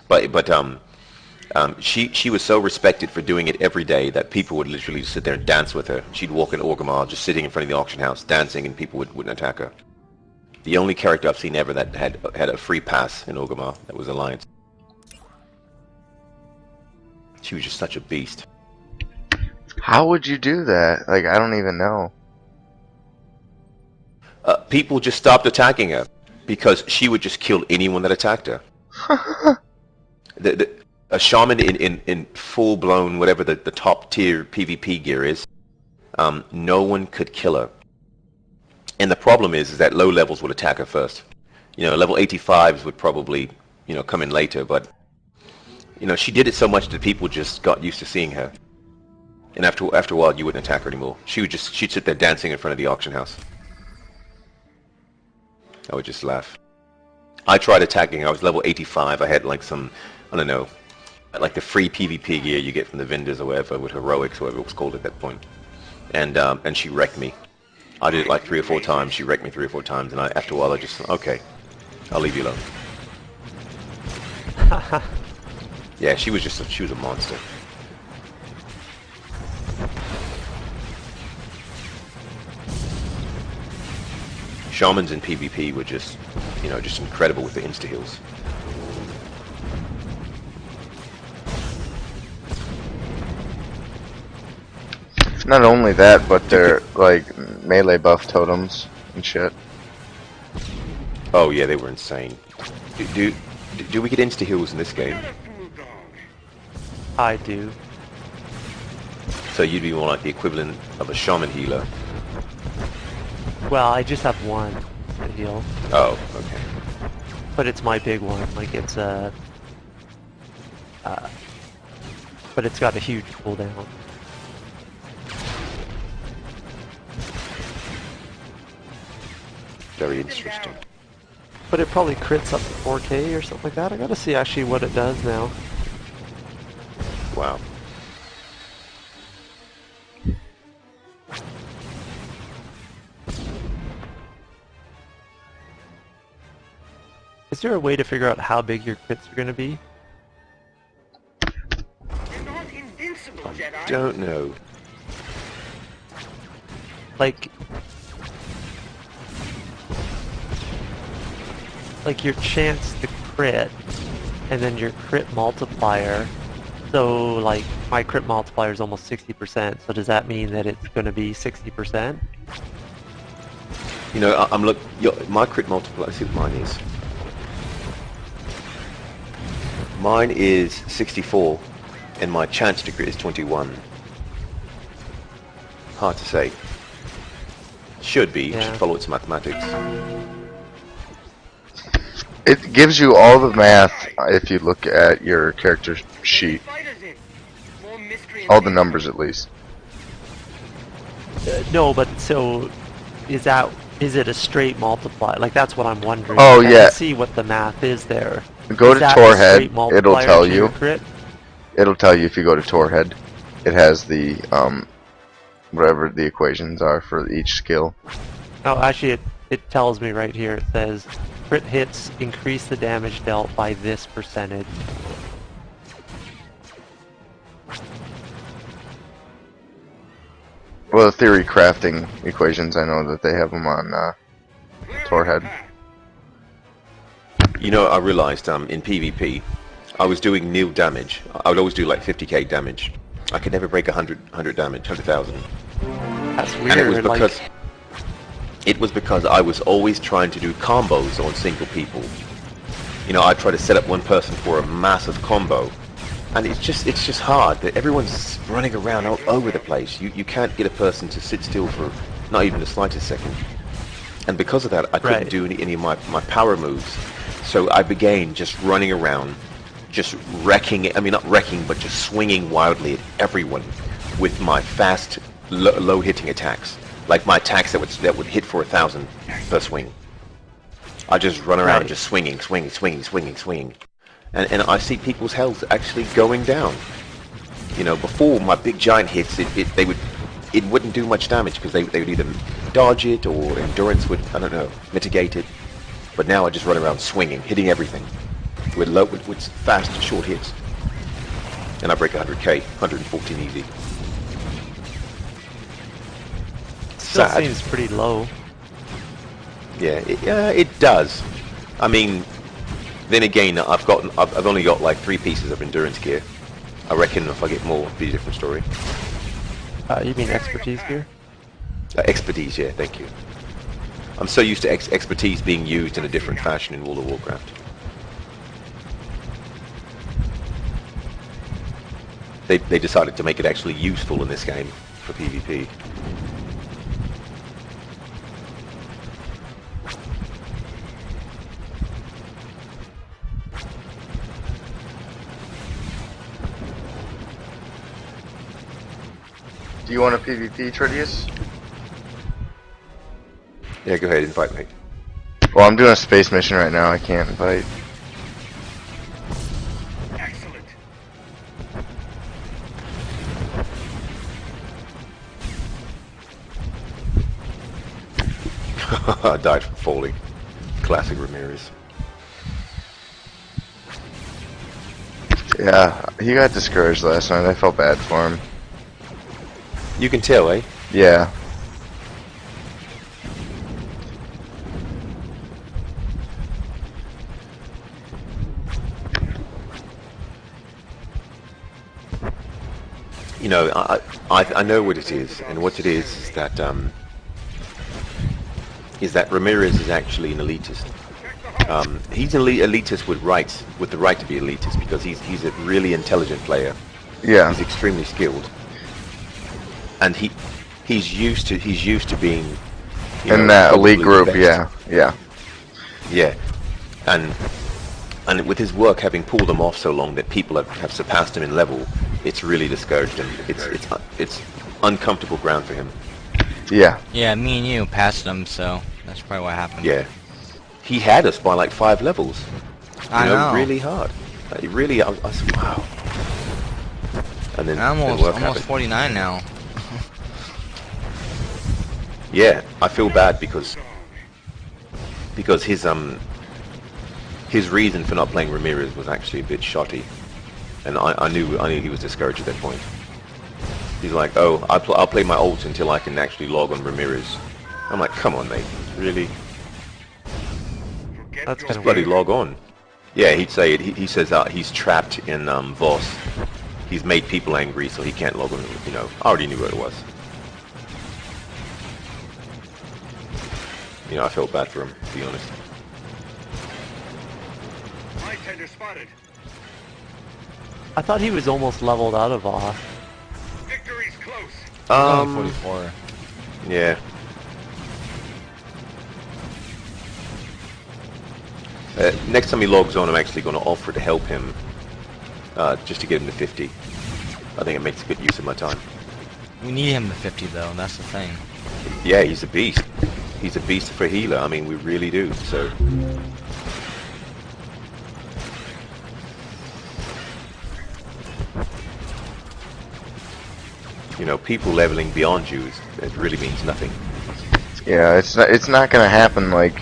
But she was so respected for doing it every day that people would literally just sit there and dance with her. She'd walk in Orgrimmar just sitting in front of the auction house dancing, and people wouldn't attack her. The only character I've seen ever that had a free pass in Orgrimmar, that was Alliance. She was just such a beast. How would you do that? Like, I don't even know. People just stopped attacking her because she would just kill anyone that attacked her. A shaman in full-blown, whatever the top tier PvP gear is, no one could kill her. And the problem is that low levels would attack her first. You know, level 85s would probably, you know, come in later, but, you know, she did it so much that people just got used to seeing her. And after a while, you wouldn't attack her anymore. She'd sit there dancing in front of the auction house. I would just laugh. I tried attacking her. I was level 85. I had like some, I don't know, like the free PvP gear you get from the vendors or whatever, with heroics, whatever it was called at that point. And she wrecked me. I did it like 3 or 4 times. She wrecked me 3 or 4 times, and after a while, I just, okay, I'll leave you alone. Yeah, she was a monster. Shamans in PvP were just, you know, just incredible with the insta-heals. Not only that, but they're like melee buff totems and shit. Oh yeah, they were insane. Do we get insta-heals in this game? I do. So you'd be more like the equivalent of a shaman healer. Well, I just have one to heal. Oh, okay. But it's my big one. Like, it's a... but it's got a huge cooldown. Very interesting. But it probably crits up to 4K or something like that. I gotta see actually what it does now. Wow. Is there a way to figure out how big your crits are gonna be? You're not invincible, Jedi. Don't know. Like your chance to crit, and then your crit multiplier. So, like, my crit multiplier is almost 60%, so does that mean that it's going to be 60%? You know, my crit multiplier, let's see what mine is. Mine is 64, and my chance to crit is 21. Hard to say. Should be, Yeah. should follow its mathematics. It gives you all the math if you look at your character sheet. All the numbers at least. No, but so is it a straight multiply? Like, that's what I'm wondering. Oh, I yeah. can see what the math is there. Go Is to that a Torhead, straight it'll multiplier tell to your you. crit? It'll tell you if you go to Torhead. It has the whatever the equations are for each skill. Oh, actually, it tells me right here. It says crit hits increase the damage dealt by this percentage. Well, the theory crafting equations, I know that they have them on Torhead. You know, I realized in PvP, I was doing nil damage. I would always do like 50k damage. I could never break 100 damage, 100,000. That's weird. And Like, it was because I was always trying to do combos on single people. You know, I try to set up one person for a massive combo, and it's just hard. That everyone's running around all over the place. You can't get a person to sit still for not even the slightest second. And because of that, I couldn't Right. do any of my power moves. So I began just running around, just wrecking. I mean, not wrecking, but just swinging wildly at everyone with my fast, low hitting attacks. Like my attacks that would hit for 1,000 per swing. I just run around Right. just swinging. And I see people's health actually going down. You know, before my big giant hits, it wouldn't do much damage because they would either dodge it or endurance would, I don't know, mitigate it. But now I just run around swinging, hitting everything. with fast, short hits. And I break 100k, 114 easy. Still Sad. seems pretty low. Yeah, it does. I mean, then again, I've only got like 3 pieces of endurance gear. I reckon if I get more, it'll be a different story. You mean expertise gear? Expertise, yeah, thank you. I'm so used to expertise being used in a different fashion in World of Warcraft. They decided to make it actually useful in this game for PvP. Do you want a PvP, Tridius? Yeah, go ahead, invite me. Well, I'm doing a space mission right now. I can't invite. Excellent. I died from falling. Classic Ramirez. Yeah, he got discouraged last night. I felt bad for him. You can tell, eh? Yeah. You know, I know what it is, and what it is that Ramirez is actually an elitist. He's an elitist with the right to be elitist because he's a really intelligent player. Yeah. He's extremely skilled, and he's used to being In that probably elite the group, best. yeah. And with his work having pulled him off so long that people have surpassed him in level, it's really discouraged him. It's uncomfortable ground for him. Yeah. Yeah, me and you passed them, so that's probably what happened. Yeah, he had us by like 5 levels. I know. Really hard. Like, really, I was wow. And then I'm then almost work happened. 49 now. Yeah, I feel bad because his reason for not playing Ramirez was actually a bit shoddy, and I knew he was discouraged at that point. He's like, oh, I'll play my ult until I can actually log on Ramirez. I'm like, come on, mate, really? That's kind Just of bloody weird. log on. Yeah, he'd say it. He says he's trapped in Voss. He's made people angry, so he can't log on. You know, I already knew what it was. You know, I felt bad for him, to be honest. My tender spotted. I thought he was almost leveled out of Voss. Victory's close. Only 44. Yeah. Next time he logs on, I'm actually going to offer to help him, just to get him to 50. I think it makes good use of my time. We need him to 50 though, that's the thing. Yeah, he's a beast. He's a beast for a healer. I mean, we really do. So. You know, people leveling beyond you, it really means nothing. Yeah, it's not gonna happen like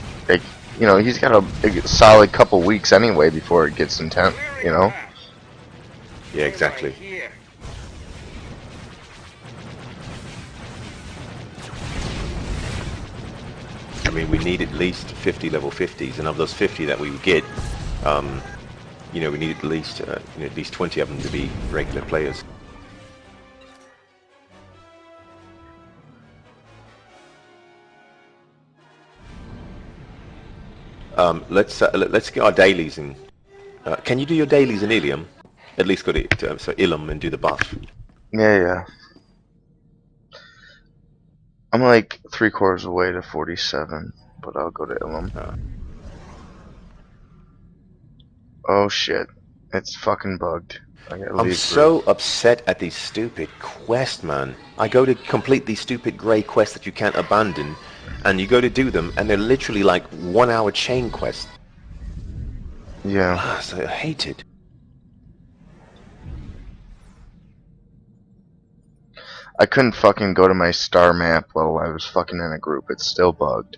you know, he's got a solid couple weeks anyway before it gets intense, you know? Yeah, exactly. Right here. I mean, we need at least 50 level 50s, and of those 50 that we would get, you know, we need at least 20 of them to be regular players. Let's get our dailies in. Can you do your dailies in Ilium? At least go to so Ilum and do the buff. Yeah. I'm like 3/4 away to 47, but I'll go to Ilum. Oh shit. It's fucking bugged. I gotta I'm leave so upset at these stupid quests, man. I go to complete these stupid grey quests that you can't abandon, and you go to do them, and they're literally like 1 hour chain quests. Yeah. Ah, so I hate it. I couldn't fucking go to my star map while I was fucking in a group. It's still bugged.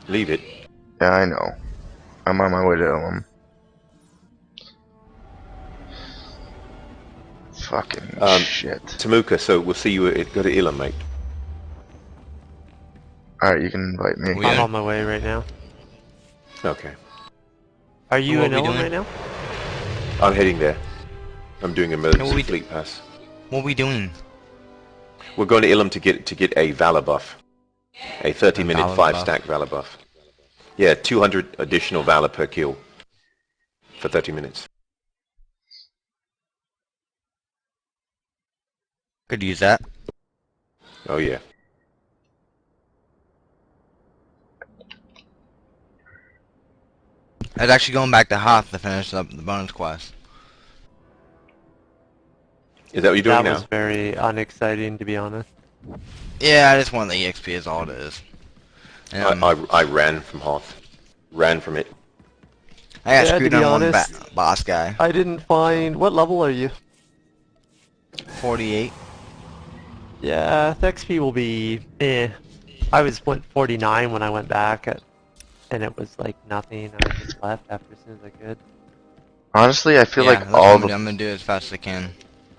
Leave it. Yeah, I know. I'm on my way to Ilum. Fucking shit. Tamuka, so we'll see you go to Elam, mate. Alright, you can invite me. We- I'm Yeah. on my way right now. Okay. Are you What in are we Ilum doing? right now? I'm heading there. I'm doing emergency we fleet pass. What we doing? We're going to Elam to get a Valor buff. A 30-minute Valor 5-stack Valor buff. Yeah, 200 additional Valor per kill. For 30 minutes. Could use that. Oh yeah. I was actually going back to Hoth to finish up the bonus quest. Is that what you're doing That now? was very unexciting, to be honest. Yeah, I just want the EXP is all it is. And, I ran from Hoth. Ran from it. I got Yeah, to screwed be on one honest, boss guy. I didn't find... What level are you? 48. Yeah, the XP will be... I went 49 when I went back, and it was like nothing, and I just left after as soon as I could. Honestly, I feel Yeah, like that's what all I'm the gonna do as fast as I can.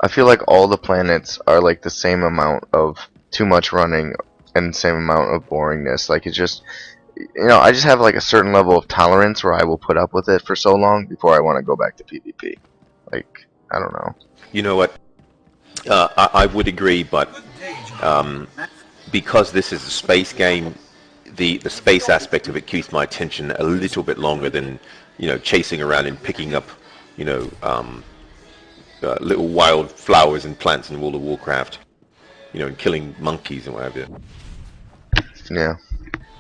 I feel like all the planets are like the same amount of too much running and same amount of boringness. Like it's just, you know, I just have like a certain level of tolerance where I will put up with it for so long before I want to go back to PvP. Like, I don't know. You know what? I would agree, but because this is a space game, the space aspect of it keeps my attention a little bit longer than, you know, chasing around and picking up, you know, little wild flowers and plants in World of Warcraft, you know, and killing monkeys and whatever. Yeah.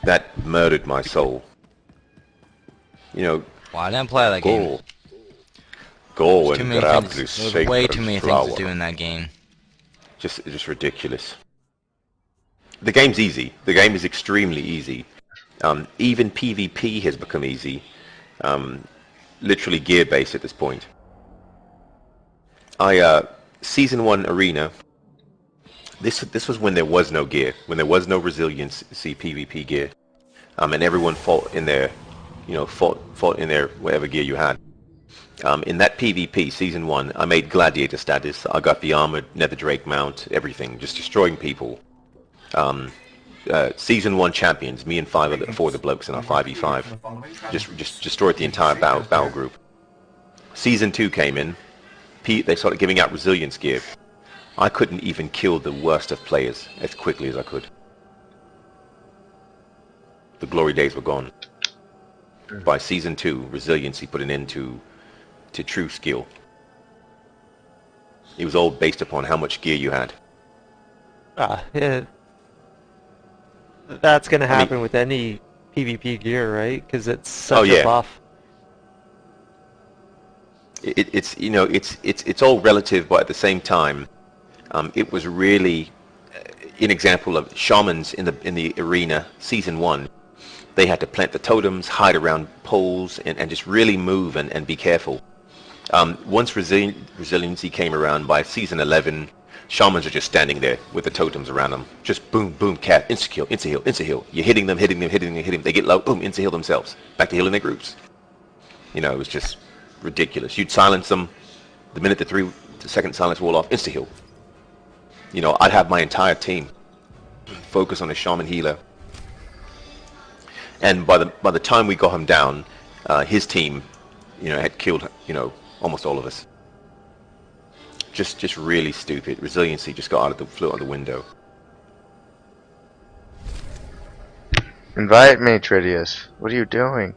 That murdered my soul. You know, Well, I didn't play that game. Go Too and many grab things. this There was way sacred too many flower. things to do in that game. Just ridiculous. The game's easy. The game is extremely easy. Even PvP has become easy. Literally gear-based at this point. Season 1 Arena, this was when there was no gear, when there was no resiliency PvP gear. And everyone fought in their, you know, fought in their whatever gear you had. In that PvP, Season 1, I made Gladiator status. I got the armored Nether Drake mount, everything, just destroying people. Season 1 champions, me and four of the blokes in our 5v5. Just destroyed the entire battle group. Season 2 came in. They started giving out resilience gear. I couldn't even kill the worst of players as quickly as I could. The glory days were gone. By Season 2, resiliency put an end to true skill. It was all based upon how much gear you had. Yeah. That's gonna I mean- happen with any PvP gear, right? Because it's such yeah. a buff. It's you know it's all relative, but at the same time, it was really an example of shamans in the arena. Season 1, they had to plant the totems, hide around poles, and just really move and be careful. Once resiliency came around by Season 11, shamans are just standing there with the totems around them. Just boom, boom, cat, insta-kill, insta-heal, insta-heal. You're hitting them. They get low, boom, insta-heal themselves. Back to healing their groups. You know, it was just ridiculous. You'd silence them. The minute the second silence wall off, insta-heal. You know, I'd have my entire team focus on a shaman healer. And by the time we got him down, his team, you know, had killed, you know, almost all of us. Just really stupid. Resiliency just flew out of the window. Invite me, Tridius. What are you doing?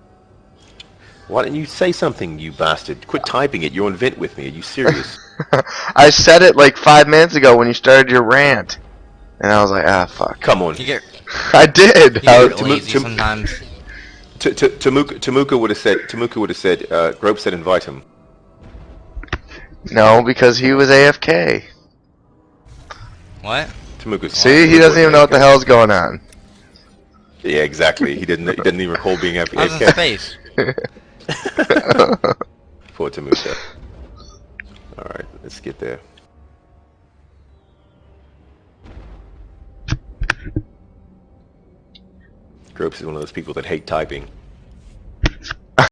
Why didn't you say something, you bastard? Quit typing it. You're on vent with me. Are you serious? I said it like 5 minutes ago when you started your rant. And I was like, ah, fuck. Come on. You get, I did! you get to- lazy to- sometimes. Tamuka would have said, Grope said invite him. No, because he was AFK. What? See, he doesn't even know what the hell's going on. Yeah, exactly. He didn't even recall being I was in AFK. space. Poor Tamuka. Alright, let's get there. Gropes is one of those people that hate typing.